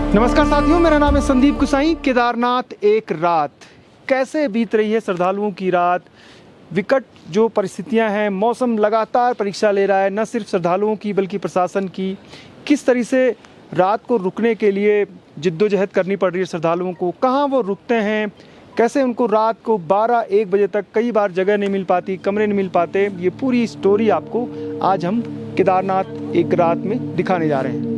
नमस्कार साथियों, मेरा नाम है संदीप गुसाई। केदारनाथ एक रात कैसे बीत रही है श्रद्धालुओं की रात। विकट जो परिस्थितियां हैं, मौसम लगातार परीक्षा ले रहा है, न सिर्फ श्रद्धालुओं की बल्कि प्रशासन की। किस तरह से रात को रुकने के लिए जिद्दोजहद करनी पड़ रही है श्रद्धालुओं को, कहाँ वो रुकते हैं, कैसे उनको रात को 12-1 बजे तक कई बार जगह नहीं मिल पाती, कमरे नहीं मिल पाते। ये पूरी स्टोरी आपको आज हम केदारनाथ एक रात में दिखाने जा रहे हैं।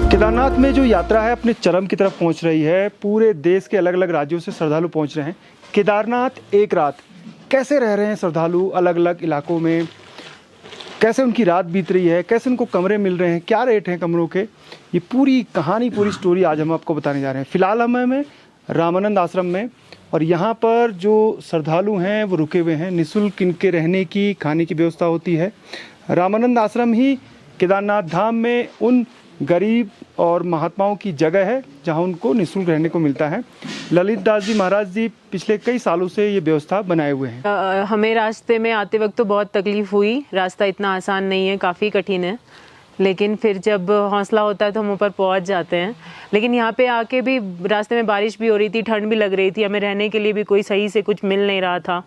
केदारनाथ में जो यात्रा है अपने चरम की तरफ पहुंच रही है। पूरे देश के अलग अलग राज्यों से श्रद्धालु पहुंच रहे हैं। केदारनाथ एक रात कैसे रह रहे हैं श्रद्धालु अलग अलग इलाकों में, कैसे उनकी रात बीत रही है, कैसे उनको कमरे मिल रहे हैं, क्या रेट हैं कमरों के, ये पूरी कहानी, पूरी स्टोरी आज हम आपको बताने जा रहे हैं। फिलहाल हम रामानंद आश्रम में, और यहाँ पर जो श्रद्धालु हैं वो रुके हुए हैं। निःशुल्क इनके रहने की, खाने की व्यवस्था होती है। रामानंद आश्रम ही केदारनाथ धाम में उन गरीब और महात्माओं की जगह है जहां उनको निःशुल्क रहने को मिलता है। ललित दास जी महाराज जी पिछले कई सालों से ये व्यवस्था बनाए हुए हैं। हमें रास्ते में आते वक्त तो बहुत तकलीफ हुई। रास्ता इतना आसान नहीं है, काफ़ी कठिन है, लेकिन फिर जब हौसला होता है तो हम ऊपर पहुंच जाते हैं। लेकिन यहाँ पे आके भी रास्ते में बारिश भी हो रही थी, ठंड भी लग रही थी, हमें रहने के लिए भी कोई सही से कुछ मिल नहीं रहा था।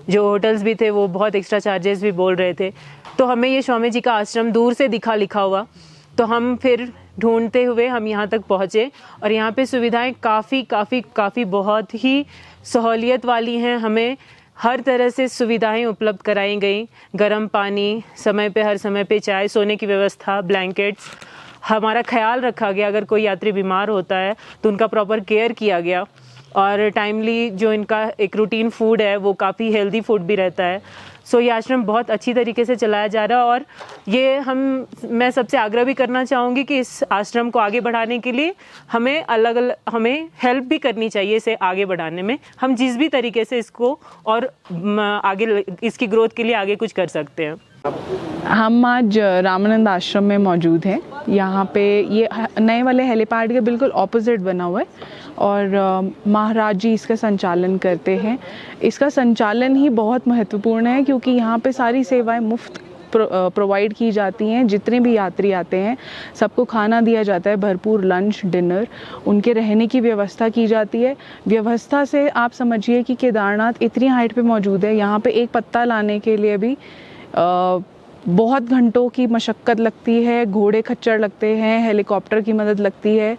जो होटल्स भी थे वो बहुत एक्स्ट्रा चार्जेस भी बोल रहे थे। तो हमें ये स्वामी जी का आश्रम दूर से दिखा लिखा हुआ, तो हम फिर ढूंढते हुए हम यहाँ तक पहुँचे। और यहाँ पे सुविधाएं काफ़ी बहुत ही सहूलियत वाली हैं। हमें हर तरह से सुविधाएं उपलब्ध कराई गई। गर्म पानी समय पे, हर समय पे चाय, सोने की व्यवस्था, ब्लैंकेट्स, हमारा ख्याल रखा गया। अगर कोई यात्री बीमार होता है तो उनका प्रॉपर केयर किया गया। और टाइमली जो इनका एक रूटीन फूड है वो काफ़ी हेल्दी फूड भी रहता है। सो ये आश्रम बहुत अच्छी तरीके से चलाया जा रहा है। और ये मैं सबसे आग्रह भी करना चाहूँगी कि इस आश्रम को आगे बढ़ाने के लिए हमें हेल्प भी करनी चाहिए इसे आगे बढ़ाने में। हम जिस भी तरीके से इसको और आगे इसकी ग्रोथ के लिए आगे कुछ कर सकते हैं। हम आज रामानंद आश्रम में मौजूद हैं। यहाँ पे ये नए वाले हेलीपैड के बिल्कुल ऑपोजिट बना हुआ है और महाराज जी इसका संचालन करते हैं। इसका संचालन ही बहुत महत्वपूर्ण है क्योंकि यहाँ पे सारी सेवाएं मुफ्त प्रोवाइड की जाती हैं। जितने भी यात्री आते हैं सबको खाना दिया जाता है, भरपूर लंच डिनर, उनके रहने की व्यवस्था की जाती है। व्यवस्था से आप समझिए कि केदारनाथ इतनी हाइट पे मौजूद है, यहाँ पे एक पत्ता लाने के लिए भी बहुत घंटों की मशक्क़त लगती है, घोड़े खच्चर लगते हैं, हेलीकॉप्टर की मदद लगती है।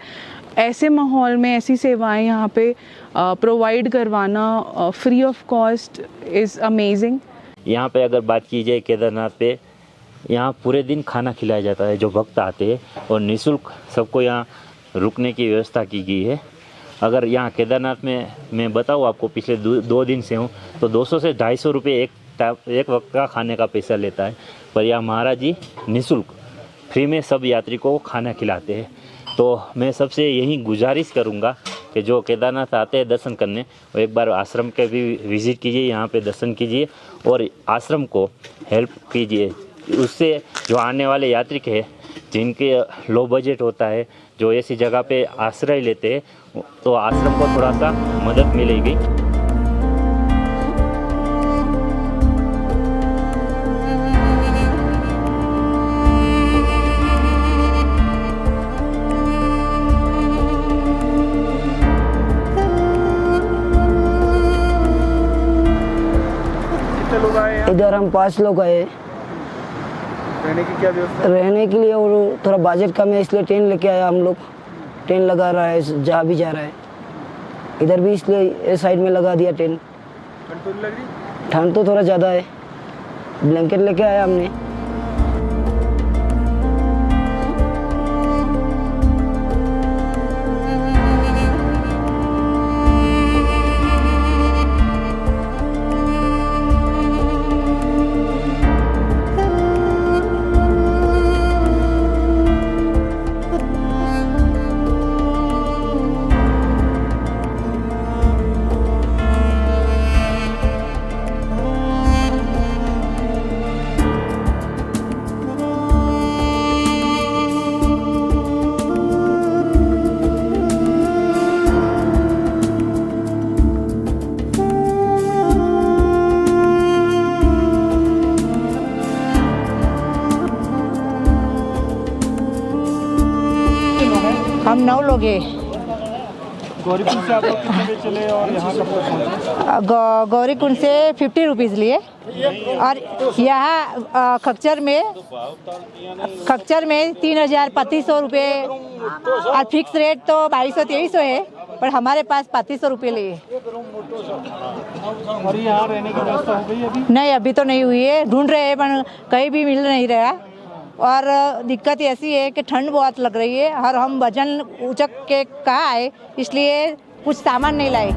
ऐसे माहौल में ऐसी सेवाएं यहाँ पे प्रोवाइड करवाना free of cost is amazing. यहाँ पे अगर बात की जाए केदारनाथ पे, यहाँ पूरे दिन खाना खिलाया जाता है जो भक्त आते हैं, और निःशुल्क सबको यहाँ रुकने की व्यवस्था की गई है। अगर यहाँ केदारनाथ में मैं बताऊँ आपको, पिछले 2 दिन से हूँ तो 200 से 250 रुपये एक वक्त का खाने का पैसा लेता है। पर यहाँ महाराज जी निःशुल्क फ्री में सब यात्री को खाना खिलाते हैं। तो मैं सबसे यही गुजारिश करूँगा कि जो केदारनाथ आते हैं दर्शन करने, वो एक बार आश्रम के भी विज़िट कीजिए, यहाँ पे दर्शन कीजिए और आश्रम को हेल्प कीजिए। उससे जो आने वाले यात्री हैं जिनके लो बजट होता है, जो ऐसी जगह पे आश्रय लेते हैं, तो आश्रम को थोड़ा सा मदद मिलेगी। इधर हम 5 लोग आए। रहने की क्या व्यवस्था? रहने के लिए और थोड़ा बजट कम है इसलिए टेंट लेके आया हम लोग। टेंट लगा रहा है जहाँ भी जा रहा है। इधर भी इसलिए इस साइड में लगा दिया टेंट। ठंड तो नहीं लग रही? ठंड तो थोड़ा ज़्यादा है, ब्लैंकेट लेके आया हमने। हम 9 लोग हैं। गौरीकुंड से आप लोग कितने बजे चले और यहाँ कब तक पहुँचे? गौरीकुंड से 50 रुपीज़ लिए और यहाँ खच्चर में 3,3500 रुपये और फिक्स रेट तो 2200-2300 है, पर हमारे पास 3500 रुपये लिए। और यहाँ रहने की व्यवस्था हो गई अभी? नहीं, अभी तो नहीं हुई है, ढूंढ रहे हैं पर कहीं भी मिल नहीं रहा। और दिक्कत ऐसी है कि ठंड बहुत लग रही है और हम वजन उचक के कहाँ आए, इसलिए कुछ सामान नहीं लाए।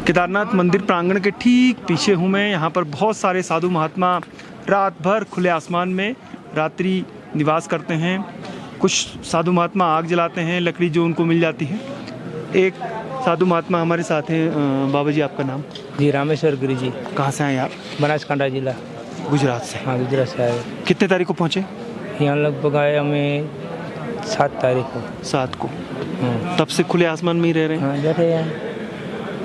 केदारनाथ मंदिर प्रांगण के ठीक पीछे हूँ मैं। यहाँ पर बहुत सारे साधु महात्मा रात भर खुले आसमान में रात्रि निवास करते हैं। कुछ साधु महात्मा आग जलाते हैं, लकड़ी जो उनको मिल जाती है। एक साधु महात्मा हमारे साथ हैं। बाबा जी, आपका नाम? जी रामेश्वर गिरी जी। कहाँ से आए आप? बनासकांठा जिला, गुजरात से। हाँ गुजरात से आए। कितने तारीख को पहुँचे? यहाँ लगभग आए हमें 7 तारीख को। 7 को। तब से खुले आसमान में ही रह रहे हैं? हाँ बैठे हैं।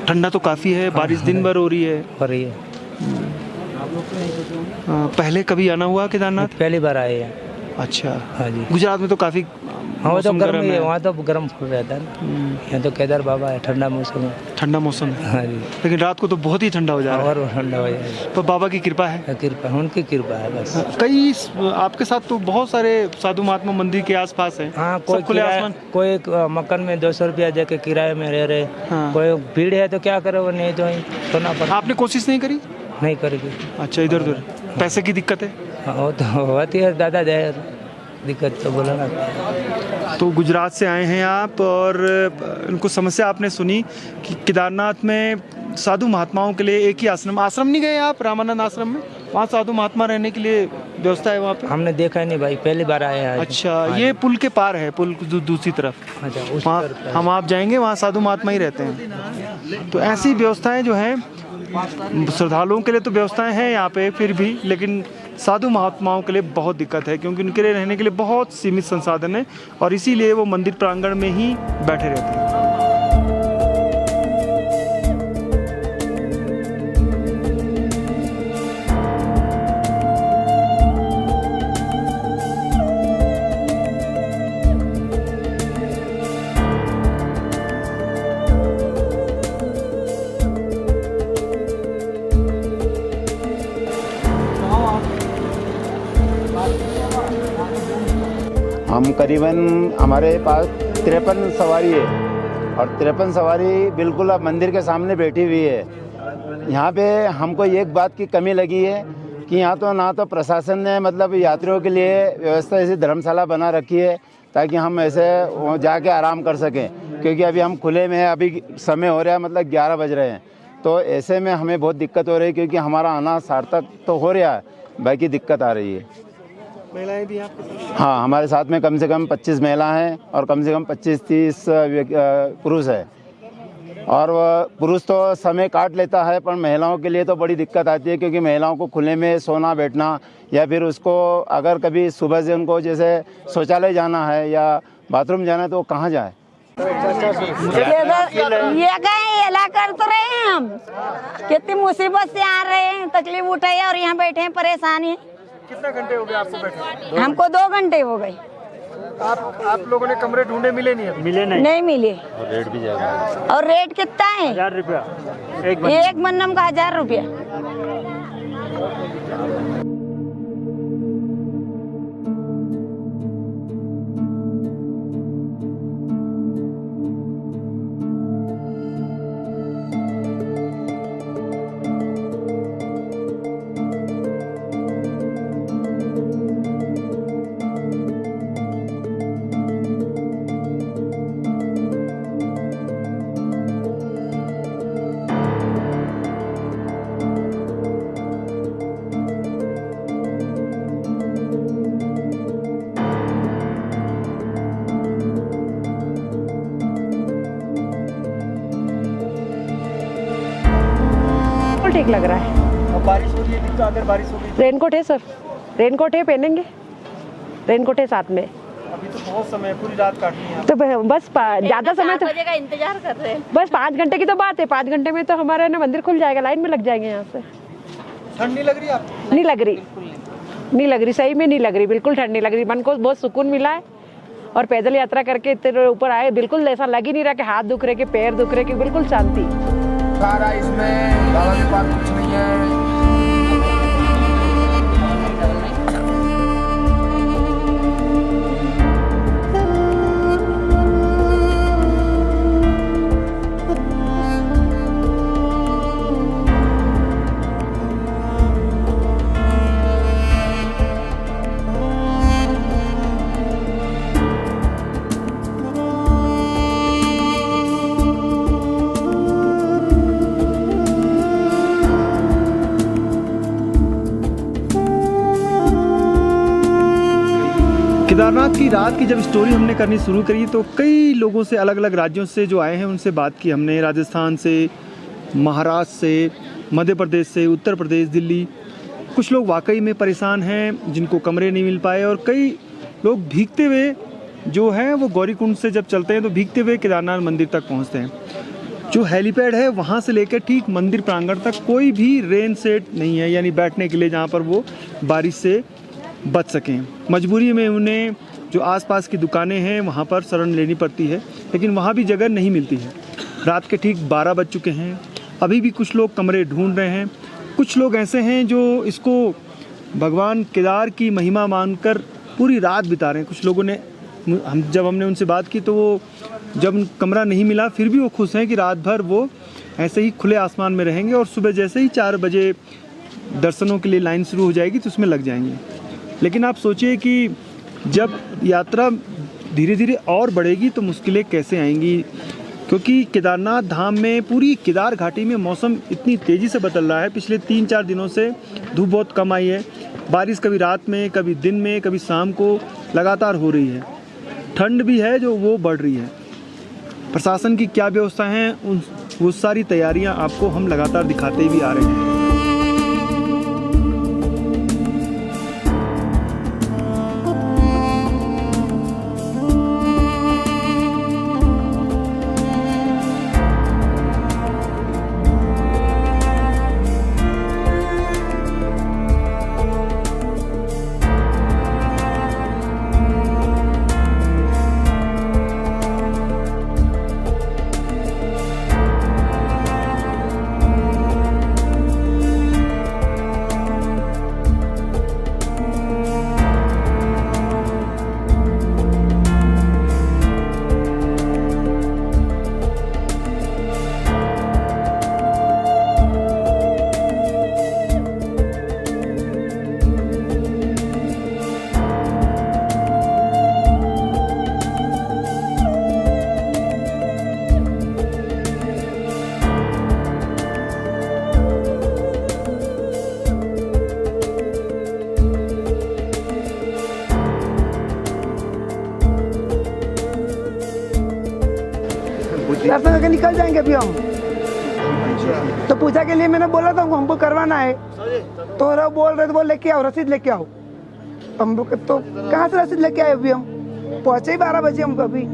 ठंडा तो काफ़ी है, बारिश दिन भर हो रही है। हो रही है। पहले कभी आना हुआ केदारनाथ? पहली बार आए हैं। अच्छा। हाँ जी। गुजरात में तो काफ़ी हाँ वो तो मौसम गर्म ही है, है। वहाँ तो गर्म फुल रहता है ना। यहाँ तो केदार बाबा है, ठंडा मौसम है। ठंडा मौसम है, हाँ जी। लेकिन रात को तो बहुत ही ठंडा हो जा रहा है। और ठंडा हो जाएगा। तो बाबा की कृपा है। कृपा, उनकी कृपा है बस। कई आपके साथ तो बहुत सारे साधु महात्मा मंदिर के आसपास हैं। हाँ, सब खुले आसमान। कोई मकान में 200 रुपया देके किराए में रह रहे। हाँ। कोई भीड़ है तो क्या करे, वो नहीं तो सोना पड़ा। आपने कोशिश नहीं करी? नहीं करेगी। अच्छा, इधर उधर पैसे की दिक्कत है? हाँ वो तो होती है दादा, दिक्कत तो बोला ना। तो गुजरात से आए हैं आप और उनको समस्या आपने सुनी कि केदारनाथ में साधु महात्माओं के लिए एक ही आश्रम नहीं गए आप? रामानंद आश्रम में, वहाँ साधु महात्मा रहने के लिए व्यवस्था है वहाँ पे? हमने देखा नहीं भाई, पहली बार आए हैं। अच्छा, ये पुल के पार है, पुल दूसरी तरफ। अच्छा, वहाँ हम आप जाएंगे, वहाँ साधु महात्मा ही रहते हैं। तो ऐसी व्यवस्थाएं जो हैं श्रद्धालुओं के लिए तो व्यवस्थाएं हैं यहाँ पे फिर भी, लेकिन साधु महात्माओं के लिए बहुत दिक्कत है क्योंकि उनके लिए रहने के लिए बहुत सीमित संसाधन है और इसीलिए वो मंदिर प्रांगण में ही बैठे रहते हैं। हम करीबन हमारे पास 53 सवारी है और 53 सवारी बिल्कुल अब मंदिर के सामने बैठी हुई है। यहाँ पे हमको एक बात की कमी लगी है कि यहाँ तो ना तो प्रशासन ने मतलब यात्रियों के लिए व्यवस्था ऐसी धर्मशाला बना रखी है ताकि हम ऐसे जाके आराम कर सकें, क्योंकि अभी हम खुले में हैं, अभी समय हो रहा है मतलब 11 बज रहे हैं। तो ऐसे में हमें बहुत दिक्कत हो रही है क्योंकि हमारा आना सार्थक तो हो रहा है, बाकी दिक्कत आ रही है। महिलाएं भी आपके साथ? हाँ, हमारे साथ में कम से कम 25 महिला हैं और कम से कम 25-30 पुरुष है। और पुरुष तो समय काट लेता है, पर महिलाओं के लिए तो बड़ी दिक्कत आती है, क्योंकि महिलाओं को खुले में सोना बैठना, या फिर उसको अगर कभी सुबह से उनको जैसे शौचालय जाना है या बाथरूम जाना है तो वो कहाँ जाए। ये कहीं एला कर तो रहे हैं हम, कितनी मुसीबत से आ रहे हैं, तकलीफ उठाई और यहाँ बैठे हैं, परेशानी। कितना घंटे हो गए आपको बैठे? हमको 2 घंटे हो गए। आप लोगों ने कमरे ढूंढे, मिले नहीं? मिले नहीं मिले। और रेट भी ज़्यादा। और रेट कितना है? 1000 रुपया एक मन्नम का 1000 रुपया। ठीक लग रहा है। अब बारिश हो रही है, तो अगर बारिश हो गई? रेनकोट है सर, रेनकोट है, पहनेंगे। रेनकोट है साथ में। अभी तो बहुत समय, पूरी रात काटनी है। तो बस ज्यादा समय तो का इंतजार कर रहे हैं। बस 5 घंटे की तो बात है। 5 घंटे में तो हमारा ना मंदिर खुल जाएगा, लाइन में लग जाएंगे यहाँ से। ठंड नहीं लग रही आपको? नहीं लग रही, नहीं लग रही, सही में नहीं लग रही, बिल्कुल ठंड नहीं लग रही। मन को बहुत सुकून मिला है और पैदल यात्रा करके इतने ऊपर आए, बिल्कुल ऐसा लग ही नहीं रहा कि हाथ दुख रहे, कि पैर दुख रहे, कि बिल्कुल शांति। सारा इसमें बाबा के पास कुछ नहीं है। केदारनाथ की रात की जब स्टोरी हमने करनी शुरू करी तो कई लोगों से, अलग अलग राज्यों से जो आए हैं उनसे बात की हमने। राजस्थान से, महाराष्ट्र से, मध्य प्रदेश से, उत्तर प्रदेश, दिल्ली। कुछ लोग वाकई में परेशान हैं, जिनको कमरे नहीं मिल पाए, और कई लोग भीगते हुए जो हैं वो गौरीकुंड से जब चलते हैं तो भीगते हुए केदारनाथ मंदिर तक पहुँचते हैं। जो हेलीपैड है वहाँ से लेकर ठीक मंदिर प्रांगण तक कोई भी रेन सेट नहीं है, यानी बैठने के लिए जहाँ पर वो बारिश से बच सकें। मजबूरी में उन्हें जो आसपास की दुकानें हैं वहाँ पर शरण लेनी पड़ती है, लेकिन वहाँ भी जगह नहीं मिलती है। रात के ठीक 12 बज चुके हैं, अभी भी कुछ लोग कमरे ढूंढ रहे हैं। कुछ लोग ऐसे हैं जो इसको भगवान केदार की महिमा मानकर पूरी रात बिता रहे हैं। कुछ लोगों ने, हमने उनसे बात की तो वो जब कमरा नहीं मिला फिर भी वो खुश हैं कि रात भर वो ऐसे ही खुले आसमान में रहेंगे और सुबह जैसे ही 4 बजे दर्शनों के लिए लाइन शुरू हो जाएगी तो उसमें लग जाएंगे। लेकिन आप सोचिए कि जब यात्रा धीरे धीरे और बढ़ेगी तो मुश्किलें कैसे आएंगी, क्योंकि केदारनाथ धाम में, पूरी केदार घाटी में मौसम इतनी तेज़ी से बदल रहा है। पिछले 3-4 दिनों से धूप बहुत कम आई है, बारिश कभी रात में, कभी दिन में, कभी शाम को लगातार हो रही है। ठंड भी है जो वो बढ़ रही है। प्रशासन की क्या व्यवस्था है, वो सारी तैयारियां आपको हम लगातार दिखाते भी आ रहे हैं। दर्शन करके निकल जाएंगे अभी हम। तो पूजा के लिए मैंने बोला था हमको करवाना है, तो वो बोल रहे थे वो लेके आओ, रसीद लेके आओ। हम लोग तो कहाँ से रसीद लेके आए, अभी हम पहुंचे ही 12 बजे हम अभी।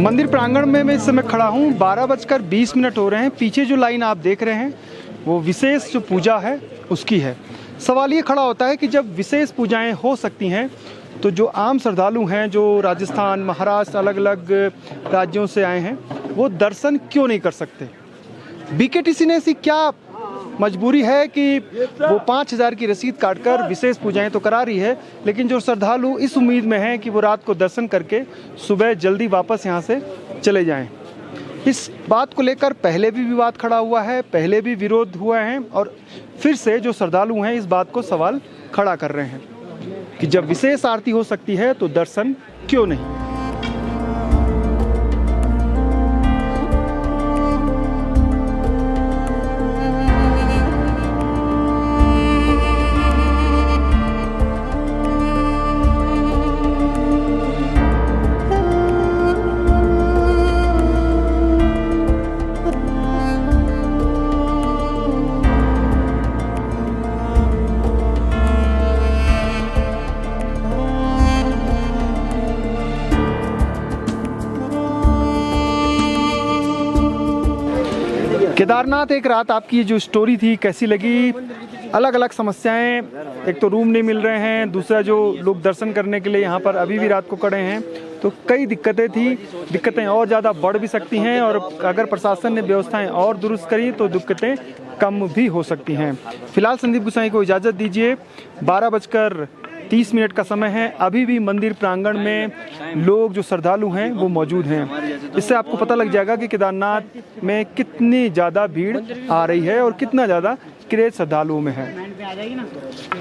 मंदिर प्रांगण में मैं इस समय खड़ा हूँ। 12:20 हो रहे हैं। पीछे जो लाइन आप देख रहे हैं वो विशेष जो पूजा है उसकी है। सवाल ये खड़ा होता है कि जब विशेष पूजाएं हो सकती हैं तो जो आम श्रद्धालु हैं, जो राजस्थान, महाराष्ट्र, अलग अलग राज्यों से आए हैं, वो दर्शन क्यों नहीं कर सकते? बीकेटीसी ने ऐसी क्या मजबूरी है कि वो 5,000 की रसीद काटकर विशेष पूजाएं तो करा रही है, लेकिन जो श्रद्धालु इस उम्मीद में हैं कि वो रात को दर्शन करके सुबह जल्दी वापस यहाँ से चले जाएं। इस बात को लेकर पहले भी विवाद खड़ा हुआ है, पहले भी विरोध हुआ है, और फिर से जो श्रद्धालु हैं इस बात को सवाल खड़ा कर रहे हैं कि जब विशेष आरती हो सकती है तो दर्शन क्यों नहीं। केदारनाथ एक रात आपकी जो स्टोरी थी कैसी लगी? अलग अलग समस्याएं, एक तो रूम नहीं मिल रहे हैं, दूसरा जो लोग दर्शन करने के लिए यहाँ पर अभी भी रात को खड़े हैं, तो कई दिक्कतें थी। दिक्कतें और ज़्यादा बढ़ भी सकती हैं, और अगर प्रशासन ने व्यवस्थाएं और दुरुस्त करी तो दिक्कतें कम भी हो सकती हैं। फिलहाल संदीप गुसाई को इजाज़त दीजिए। 12:30 का समय है। अभी भी मंदिर प्रांगण में लोग जो श्रद्धालु हैं वो मौजूद हैं। इससे आपको पता लग जाएगा कि केदारनाथ में कितनी ज़्यादा भीड़ आ रही है और कितना ज़्यादा क्रेज श्रद्धालुओं में है।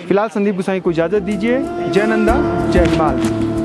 फिलहाल संदीप गुसाई को इजाज़त दीजिए। जय नंदा, जय हिमाल।